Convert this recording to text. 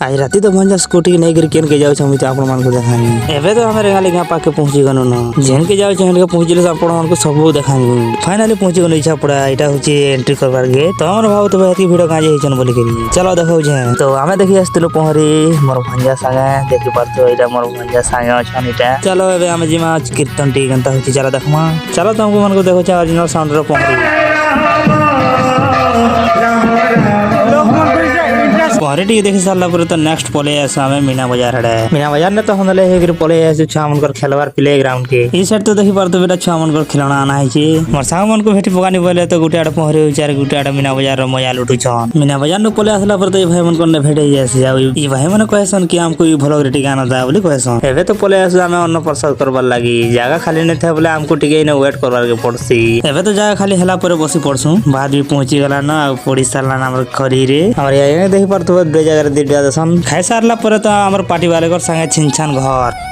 आज राति तो भंजा स्कूटी नहीं गिर केन के जाऊ छमी तो आपण मान को देखानी एबे तो हमें रेगाली गां पाके पहुंची गनु न जेन के जाऊ छन के पहुंचले आपण मान को सब देखानी फाइनली पहुंची गनु इच्छा पड़ा एटा होची एंट्री करबार गे तो हमर भाव तो हेती वीडियो गाजे हिचन बोली करी चलो देखौ जे तो हमें देखि आस्तिलो पहरी मोर भंजा संगे देखि पारतो एटा मोर भंजा संगे अछन एटा चलो एबे हमें जिमा कीर्तन टी गंता होची चलो देखमा चलो तुमको मन को देखो ओरिजिनल साउंड रो पहरी पहरे टी देखि सारला पर तो नेक्स्ट पले आस हमें मीना बाजार हडे मीना बाजार ने तो हमले हे गिर पले आस छुआ मन कर खेलवार प्ले ग्राउंड के ई साइड तो देखि परतो बेटा छुआ मन कर खिलौना आना है छी मोर साग मन को भेटी पगानी बोले तो गुटे आडे पहरे उचार गुटे आडे मीना बाजार रो मजा लुटु छन मीना बाजार न पले आसला पर तो ई भाई मन को ने भेटे जासे जाऊ ई भाई मन कहसन कि हमको ई भलग रेटी गाना दा बोली कहसन एबे तो पले आस हमें अन्न प्रसाद करबार लागी जागा खाली ने था बोले हमको टिके ने वेट करबार के पड़सी एबे तो जागा खाली हला पर बसी पड़सु बाद भी पहुंची गला ना पड़ी सारला ना हमर खरी रे हमर ये देखि परतो दे जगह दे दसन खाइ सारला पर तो हमर पार्टी वाले को संगे छिनछान घर